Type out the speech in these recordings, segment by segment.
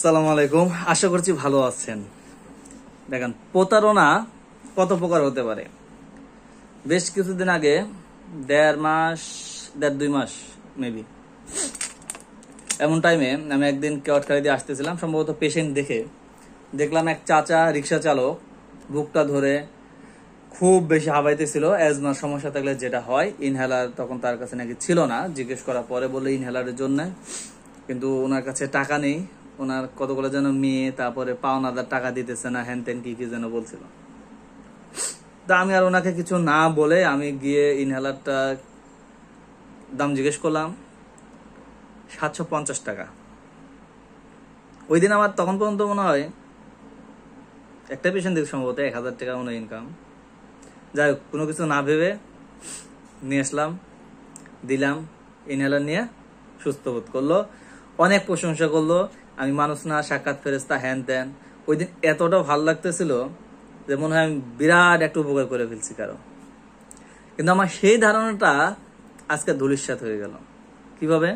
সালাম আলাইকুম, আশা করছি ভালো আছেন। দেখেন, প্রতারণা কত প্রকার হতে পারে। বেশ কিছুদিন আগে, 1.5 মাস মেবি এমন টাইমে আমি একদিন কেওয়াটখালী দিয়ে আসতেছিলাম, সম্ভবত পেশেন্ট দেখলাম এক চাচা রিক্সা চালক বুকটা ধরে খুব বেশি হাবাইতেছিল। অ্যাজমার সমস্যা থাকলে যেটা হয়, ইনহেলার তখন তার কাছে নাকি ছিল না। জিজ্ঞেস করার পরে বললো ইনহেলারের জন্য, কিন্তু ওনার কাছে টাকা নেই। ওনার কতগুলো যেন মেয়ে, তারপরে পাওনাদার টাকা দিতেছে না, হ্যান ত্যান কি কি যেন বলছিল। তা আমি আর ওনাকে কিছু না বলে আমি গিয়ে ইনহেলারটা দাম জিজ্ঞেস করলাম, 750 টাকা। ওই দিন আমার তখন পর্যন্ত মনে হয় একটা পেশেন্ট দিকে সম্ভবত 1000 টাকা মনে ইনকাম। যাই হোক, কোনো কিছু না ভেবে নিয়ে আসলাম, দিলাম। ইনহেলার নিয়ে সুস্থ বোধ করলো, অনেক প্রশংসা করলো। আমি মানুষ না, সাক্ষাৎ ফেরেস্তা, হ্যান ত্যান। ওই দিন এতটা ভালো লাগতেছিল যে মনে হয় আমি বিরাট একটা উপকার করে ফেলছি কারো। কিন্তু আমার সেই ধারণাটা আজকে ধূলিসাৎ হয়ে গেল। কিভাবে?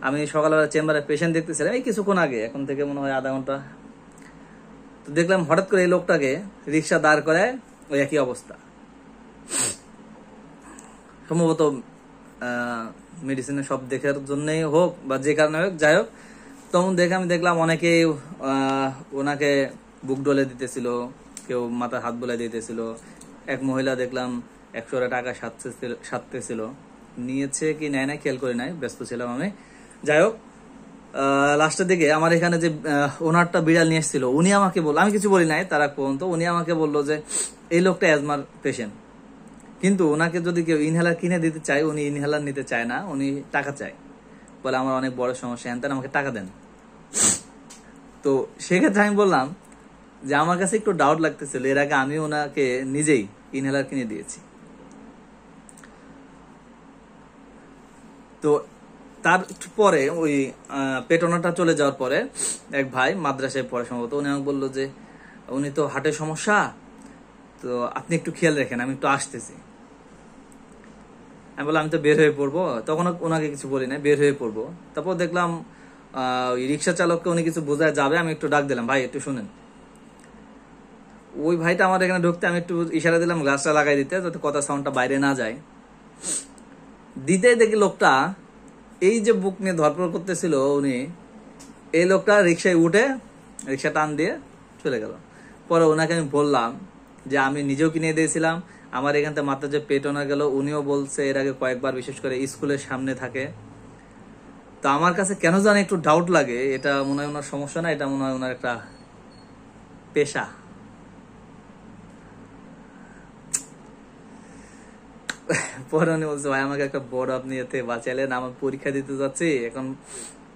আমি সকালবেলা চেম্বারে পেশেন্ট দেখতেছিলাম এই কিছুক্ষণ আগে, এখন থেকে মনে হয় আধা ঘন্টা। তো দেখলাম হঠাৎ করে এই লোকটাকে রিক্সা দাঁড় করায় ওই একই অবস্থা। সম্ভবত মেডিসিনের সব দেখার জন্যই হোক বা যে কারণে হোক, যাই হোক, তখন দেখে আমি দেখলাম অনেকেই ওনাকে বুক ডলে দিতেছিল, কেউ মাথায় হাত বোলাই দিতেছিল। এক মহিলা দেখলাম 100 টাকা সারতেছিল। নিয়েছে কি নেয় না খেয়াল করি নাই, ব্যস্ত ছিলাম আমি। যাই হোক, লাস্টের দিকে আমার এখানে যে ওনারটা বিড়াল নিয়ে এসেছিল, উনি আমাকে বললো, আমি কিছু বলি নাই তারা পর্যন্ত, উনি আমাকে বললো যে এই লোকটা অ্যাজমার পেশেন্ট, কিন্তু ওনাকে যদি কেউ ইনহেলার কিনে দিতে চায়, উনি ইনহেলার নিতে চায় না, উনি টাকা চায়। বলে আমার অনেক বড় সমস্যা, এনতেন, আমাকে টাকা দেন। তো সেক্ষেত্রে আমি বললাম যে আমার কাছে একটু ডাউট লাগতেছিল, এর আগে আমি ওনাকে নিজেই ইনহেলার কিনে দিয়েছি। তো তারপরে ওই পেটনাটা চলে যাওয়ার পরে এক ভাই মাদ্রাসায় পড়ে সম্ভবত, উনি আমাকে বললো যে উনি তো হার্টের সমস্যা, তো আপনি একটু খেয়াল রাখেন, আমি একটু আসতেছি। আমি বললাম আমি তো বের হয়ে পড়বো, তখন ওনাকে কিছু বলি না, বের হয়ে পড়বো। তারপর দেখলাম ওই রিক্সা চালককে উনি কিছু বোঝায় যাবে, আমি একটু ডাক দিলাম, ভাই একটু শুনেন। ওই ভাইটা আমার এখানে ঢুকতে, আমি একটু ইশারা দিলাম গ্লাসটা লাগাই দিতে, যাতে কথা সাউন্ডটা বাইরে না যায়। দিতেই দেখি লোকটা এই যে বুক নিয়ে ধরপড় করতেছিল, উনি এই লোকটা রিক্সায় উঠে রিক্সা টান দিয়ে চলে গেল। পরে ওনাকে আমি বললাম যে আমি নিজেও কিনে দিয়েছিলাম, আমার এখান থেকে মাথা যে পেট ওনা গেল, উনিও বলছে এর আগে কয়েকবার, বিশেষ করে স্কুলের সামনে থাকে। তো আমার কাছে কেন জানি একটু ডাউট লাগে, এটা মনে হয় ওনার সমস্যা না, এটা মনে হয় ওনার একটা পেশা। পরে উনি বলছে ভাই আমাকে একটা বড় আপনি এতে বাঁচালেন, আমার পরীক্ষা দিতে যাচ্ছি এখন,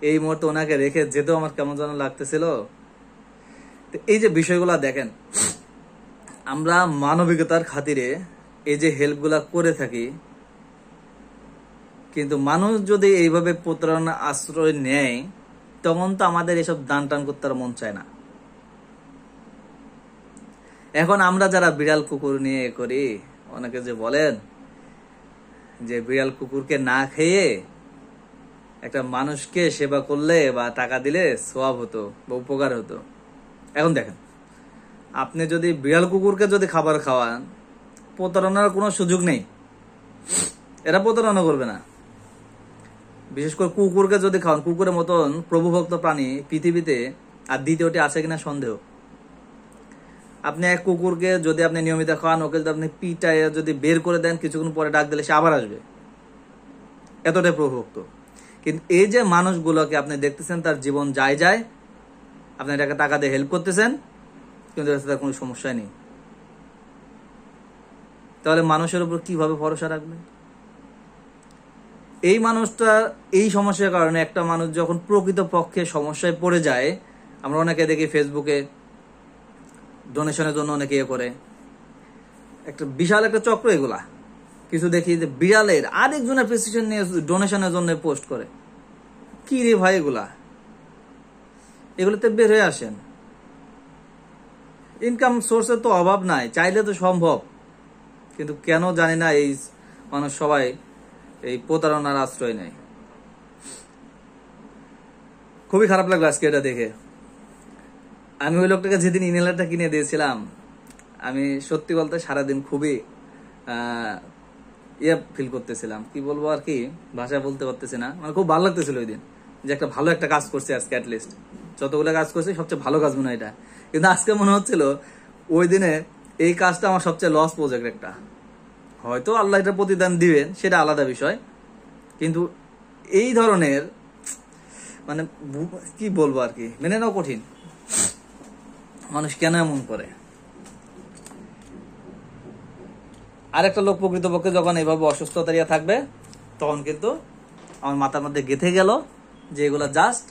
এই মুহূর্তে ওনাকে রেখে যেতেও আমার কেমন যেন লাগতেছিল। এই যে বিষয়গুলা দেখেন, আমরা মানবিকতার খাতিরে এই যে হেল্পগুলা করে থাকি, কিন্তু মানুষ যদি এইভাবে প্রতারণা আশ্রয় নেয়, তখন তো আমাদের এসব দান টান করতে আর মন চায় না। এখন আমরা যারা বিড়াল কুকুর নিয়ে করি, অনেকে যে বলেন যে বিড়াল কুকুরকে না খেয়ে একটা মানুষকে সেবা করলে বা টাকা দিলে সওয়াব হতো বা উপকার হতো। এখন দেখেন, আপনি যদি বিড়াল কুকুরকে যদি খাবার খাওয়ান, প্রতারণার কোনো সুযোগ নেই, এরা প্রতারণা করবে না। বিশেষ করে কুকুরকে যদি খাওয়ান, কুকুরের মতন প্রভুভক্ত প্রাণী পৃথিবীতে আর দ্বিতীয়টি আছে কিনা সন্দেহ। আপনি এক কুকুরকে যদি আপনি নিয়মিত খাওয়ান, ওকে যদি আপনি পিটায় যদি বের করে দেন, কিছুক্ষণ পরে ডাক দিলে সে আবার আসবে, এতটাই প্রভুভক্ত। কিন্তু এই যে মানুষগুলোকে আপনি দেখতেছেন, তার জীবন যায় যায়, আপনি এটাকে টাকা দিয়ে হেল্প করতেছেন, কিন্তু তার কোনো সমস্যাই নেই। তাহলে মানুষের উপর কিভাবে ভরসা রাখবে? এই মানুষটা এই সমস্যার কারণে, একটা মানুষ যখন প্রকৃত পক্ষে সমস্যায় পড়ে যায়, আমরা অনেকে দেখি ফেসবুকে ডোনেশনের জন্য অনেকে ইয়ে করে, একটা বিশাল একটা চক্র এগুলা। কিছু দেখি যে বিড়ালের আরেকজনের প্রেসক্রিপশন নিয়ে ডোনেশনের জন্য পোস্ট করে। কি রে ভাই এগুলা? এগুলোতে বের হয়ে আসেন। ইনকাম সোর্সের তো অভাব নাই, চাইলে তো সম্ভব, কিন্তু কেন জানি না এই মানুষ সবাই এই প্রতারণার আশ্রয় নেয়। খুবই খারাপ লাগলো আজকে এটা দেখে। আমি ওই লোকটাকে যেদিন ইনহেলারটা কিনে দিয়েছিলাম, আমি সত্যি বলতে সারাদিন খুবই ফিল করতেছিলাম, কি বলবো আর কি, ভাষা বলতে পারতেছি না, মানে খুব ভালো লাগতেছিল ওই দিন যে একটা ভালো একটা কাজ করছে আজকে। অ্যাটলিস্ট যতগুলো কাজ করছে সবচেয়ে ভালো কাজ মনে হয় এটা। কিন্তু আজকে মনে হচ্ছিল ওই দিনে এই কাজটা আমার সবচেয়ে লস প্রজেক্ট একটা। হয়তো আল্লাহ এটা প্রতিদান দিবেন, সেটা আলাদা বিষয়, কিন্তু এই ধরনের মানে কি বলবো আর কি, মেনে নেওয়া কঠিন। মানুষ কেন এমন করে? আরেকটা লোক প্রকৃতপক্ষে যখন এইভাবে অসুস্থতা থাকবে, তখন কিন্তু আমার মাথার মধ্যে গেঁথে গেল যে এগুলা জাস্ট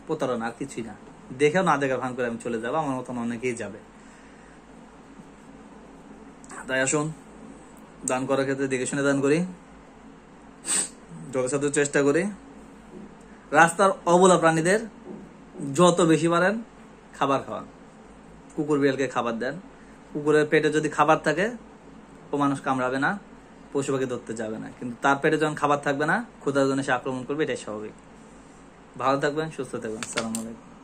প্রতারণা, আর কিছুই না। দেখেও না দেখার ভান করে আমি চলে যাবো, আমার মতন অনেকেই যাবে। তাই আসুন, দান করার ক্ষেত্রে দেখে শুনে দান করি, যথাসাধ্য চেষ্টা করি। রাস্তার অবলা প্রাণীদের যত বেশি পারেন খাবার খাওয়ান। কুকুর বিড়ালকে খাবার দেন। কুকুরের পেটে যদি খাবার থাকে, ও মানুষ কামড়াবে না, পশু পাখি ধরতে যাবে না। কিন্তু তার পেটে যখন খাবার থাকবে না, ক্ষুধার জন্য সে আক্রমণ করবে, এটাই স্বাভাবিক। ভালো থাকবেন, সুস্থ থাকবেন। আসসালামু আলাইকুম।